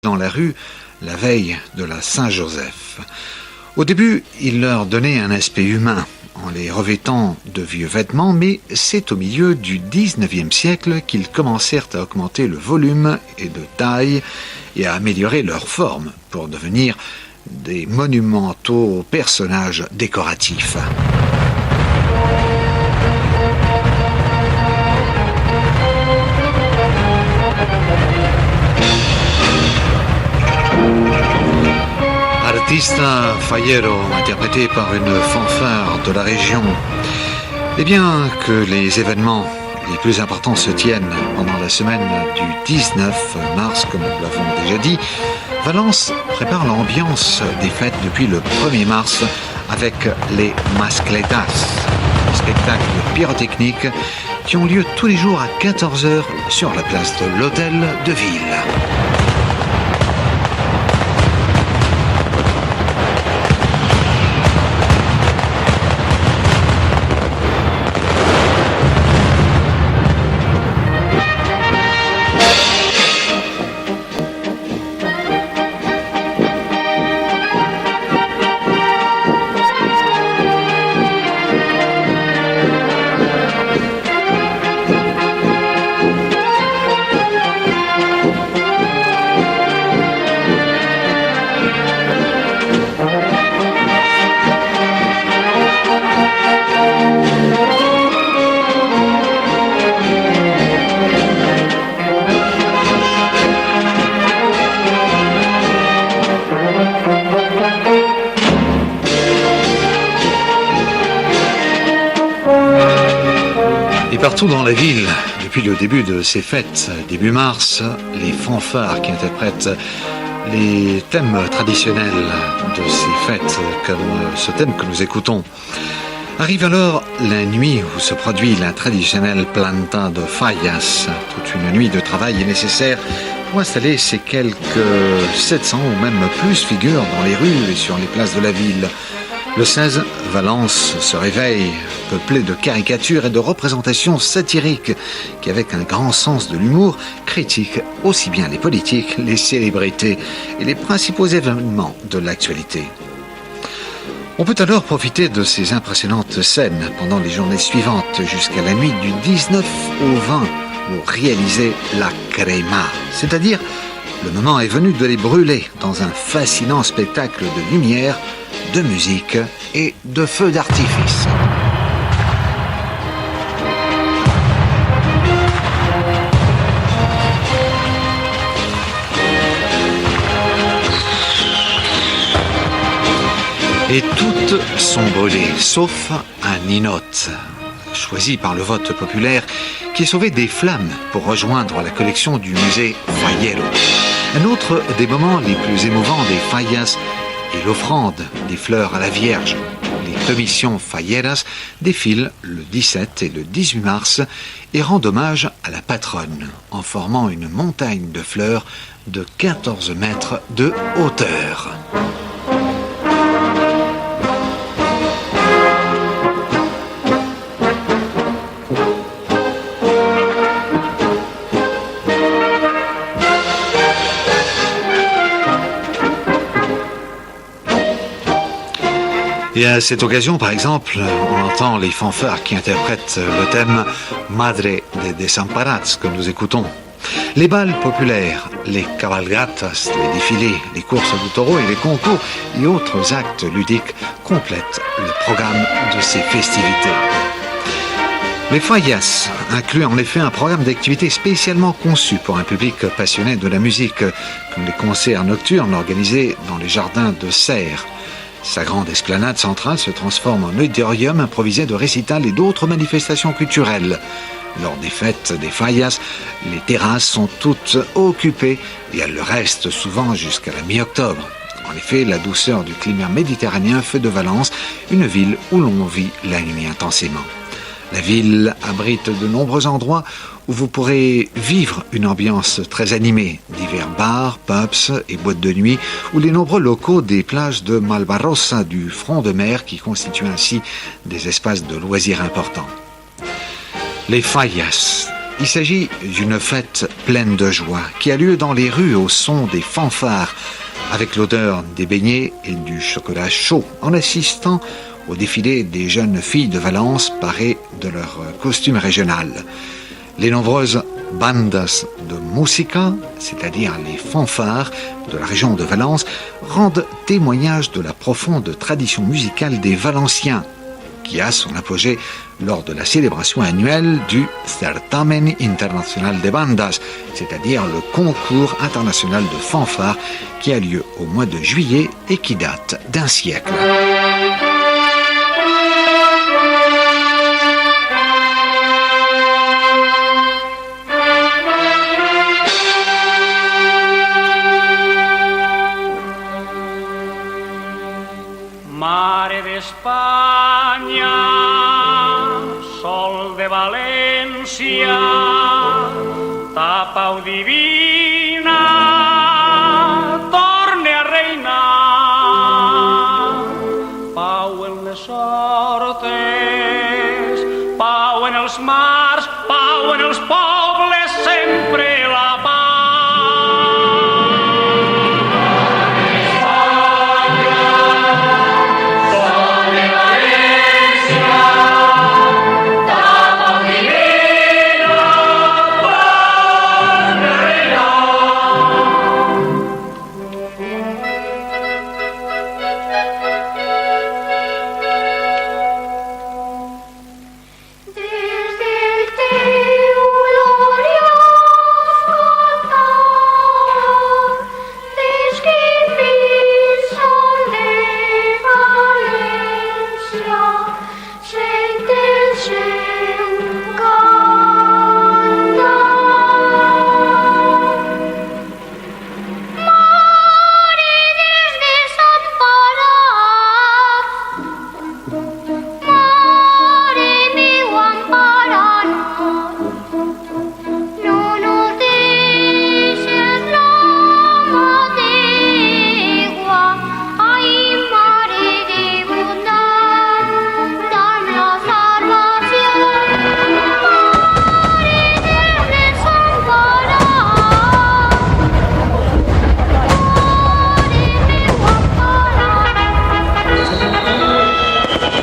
dans la rue la veille de la Saint-Joseph. Au début, il leur donnait un aspect humain en les revêtant de vieux vêtements, mais c'est au milieu du XIXe siècle qu'ils commencèrent à augmenter le volume et de taille et à améliorer leur forme pour devenir des monumentaux personnages décoratifs. Artista Fallero, interprété par une fanfare de la région. Et bien que les événements les plus importants se tiennent pendant la semaine du 19 mars, comme nous l'avons déjà dit, Valence prépare l'ambiance des fêtes depuis le 1er mars avec les Mascletas, des spectacles pyrotechniques qui ont lieu tous les jours à 14h sur la place de l'Hôtel de Ville. Partout dans la ville, depuis le début de ces fêtes, début mars, les fanfares qui interprètent les thèmes traditionnels de ces fêtes, comme ce thème que nous écoutons. Arrive alors la nuit où se produit la traditionnelle planta de fallas. Toute une nuit de travail est nécessaire pour installer ces quelques 700 ou même plus figures dans les rues et sur les places de la ville. Le 16, Valence se réveille, peuplé de caricatures et de représentations satiriques qui, avec un grand sens de l'humour, critiquent aussi bien les politiques, les célébrités et les principaux événements de l'actualité. On peut alors profiter de ces impressionnantes scènes pendant les journées suivantes jusqu'à la nuit du 19 au 20 pour réaliser la crema, c'est-à-dire le moment est venu de les brûler dans un fascinant spectacle de lumière, de musique et de feux d'artifice. Et toutes sont brûlées, sauf un ninote, choisi par le vote populaire, qui est sauvé des flammes pour rejoindre la collection du musée Fallero. Un autre des moments les plus émouvants des fallas est l'offrande des fleurs à la Vierge. Les commissions falleras défilent le 17 et le 18 mars et rendent hommage à la patronne en formant une montagne de fleurs de 14 mètres de hauteur. Et à cette occasion, par exemple, on entend les fanfares qui interprètent le thème Madre de Desamparados que nous écoutons. Les balles populaires, les cabalgatas, les défilés, les courses du taureau et les concours et autres actes ludiques complètent le programme de ces festivités. Les fallas incluent en effet un programme d'activités spécialement conçu pour un public passionné de la musique, comme les concerts nocturnes organisés dans les jardins de Serres. Sa grande esplanade centrale se transforme en auditorium improvisé de récitals et d'autres manifestations culturelles. Lors des fêtes des fallas, les terrasses sont toutes occupées et elles le restent souvent jusqu'à la mi-octobre. En effet, la douceur du climat méditerranéen fait de Valence une ville où l'on vit la nuit intensément. La ville abrite de nombreux endroits où vous pourrez vivre une ambiance très animée. Divers bars, pubs et boîtes de nuit ou les nombreux locaux des plages de Malvarrosa du front de mer qui constituent ainsi des espaces de loisirs importants. Les fallas, Il s'agit d'une fête pleine de joie qui a lieu dans les rues au son des fanfares, avec l'odeur des beignets et du chocolat chaud, en assistant au défilé des jeunes filles de Valence parées de leur costume régional. Les nombreuses bandas de música, c'est-à-dire les fanfares de la région de Valence, rendent témoignage de la profonde tradition musicale des Valenciens, qui a son apogée lors de la célébration annuelle du Certamen Internacional de Bandas, c'est-à-dire le concours international de fanfares qui a lieu au mois de juillet et qui date d'un siècle. Mare d'Espanya, sol de València, tapa-ho divina, torne a reinar. Pau en les hortes, pau en els mars, pau en els pobles, sempre la pau.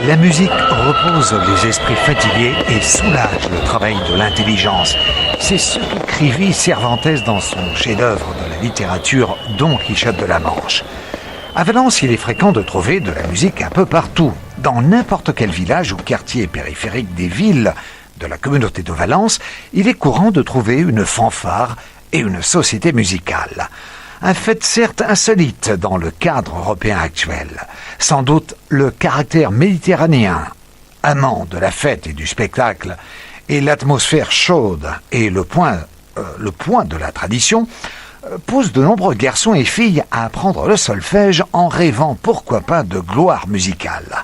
La musique repose les esprits fatigués et soulage le travail de l'intelligence. C'est ce qu'écrivit Cervantes dans son chef-d'œuvre de la littérature Don Quichotte de la Manche. À Valence, il est fréquent de trouver de la musique un peu partout. Dans n'importe quel village ou quartier périphérique des villes de la communauté de Valence, il est courant de trouver une fanfare et une société musicale. Un fait certes insolite dans le cadre européen actuel. Sans doute le caractère méditerranéen, amant de la fête et du spectacle, et l'atmosphère chaude et le point de la tradition, poussent de nombreux garçons et filles à apprendre le solfège en rêvant pourquoi pas de gloire musicale.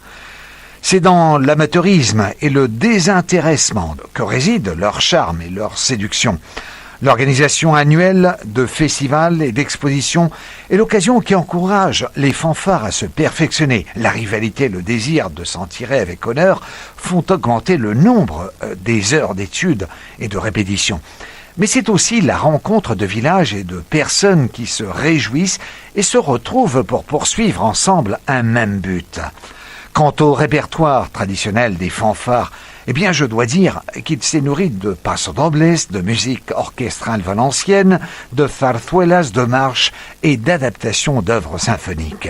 C'est dans l'amateurisme et le désintéressement que résident leur charme et leur séduction. L'organisation annuelle de festivals et d'expositions est l'occasion qui encourage les fanfares à se perfectionner. La rivalité et le désir de s'en tirer avec honneur font augmenter le nombre des heures d'études et de répétitions. Mais c'est aussi la rencontre de villages et de personnes qui se réjouissent et se retrouvent pour poursuivre ensemble un même but. Quant au répertoire traditionnel des fanfares, eh bien, je dois dire qu'il s'est nourri de pasodobles, de musique orchestrale valencienne, de zarzuelas, de marches et d'adaptations d'œuvres symphoniques.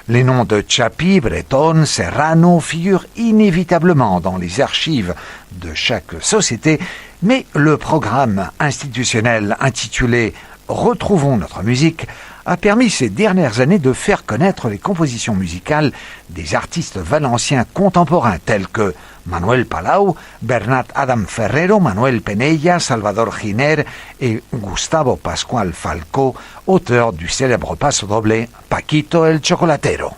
Les noms de Chapí, Breton, Serrano figurent inévitablement dans les archives de chaque société, mais le programme institutionnel intitulé « Retrouvons notre musique » a permis ces dernières années de faire connaître les compositions musicales des artistes valenciens contemporains tels que Manuel Palau, Bernat Adam Ferrero, Manuel Penella, Salvador Giner et Gustavo Pascual Falcó, auteurs du célèbre pasodoble Paquito el Chocolatero.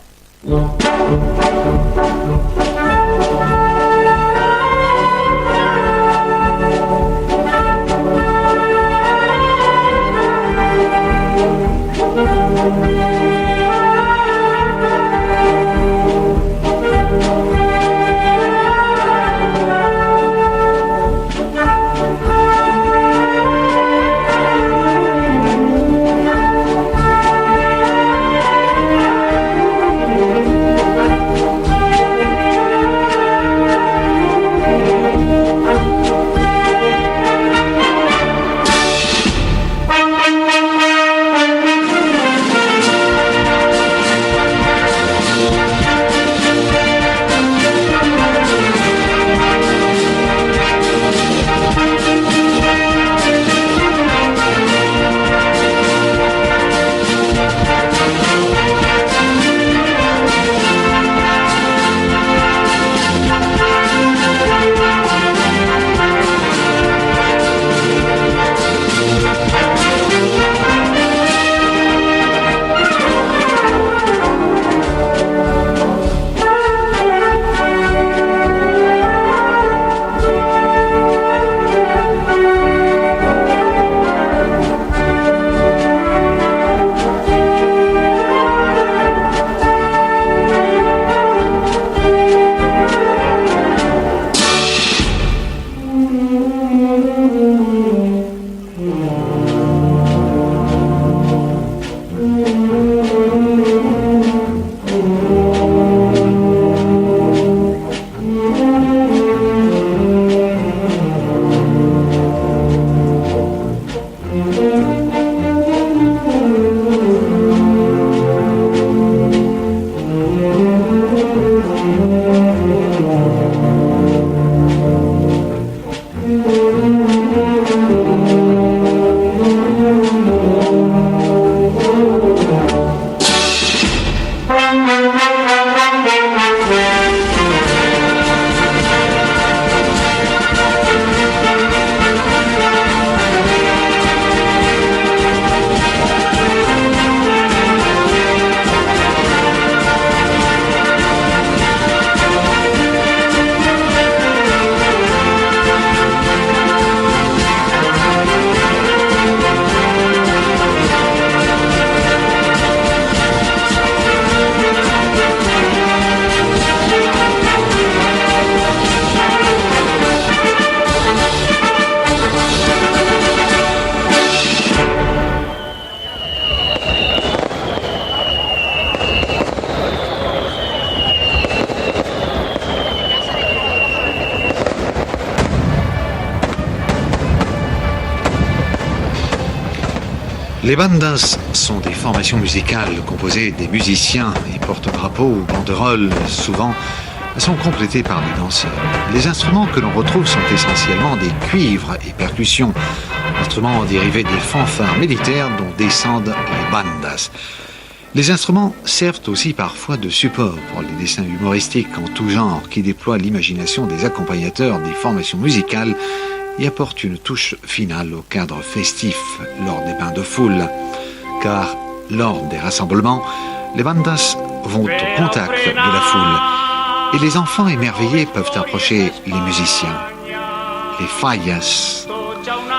Les bandas sont des formations musicales composées des musiciens et porte-drapeaux ou banderoles. Souvent, sont complétées par des danseurs. Les instruments que l'on retrouve sont essentiellement des cuivres et percussions, instruments dérivés des fanfares militaires dont descendent les bandas. Les instruments servent aussi parfois de support pour les dessins humoristiques en tout genre qui déploient l'imagination des accompagnateurs des formations musicales et apportent une touche finale au cadre festif lors des bains de foule. Car lors des rassemblements, les bandas vont au contact de la foule et les enfants émerveillés peuvent approcher les musiciens. Les fallas,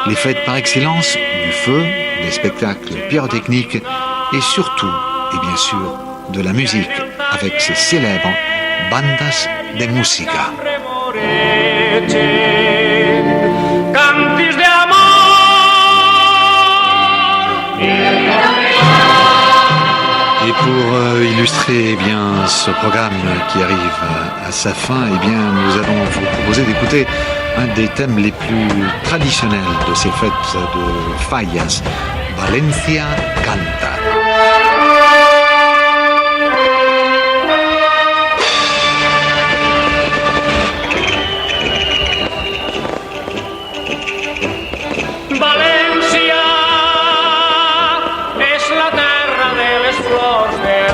les fêtes par excellence du feu, des spectacles pyrotechniques et surtout, et bien sûr, de la musique avec ces célèbres bandas de música. Et pour illustrer ce programme qui arrive à sa fin, nous allons vous proposer d'écouter un des thèmes les plus traditionnels de ces fêtes de fallas, Valencia Canta. València és la terra de les flors de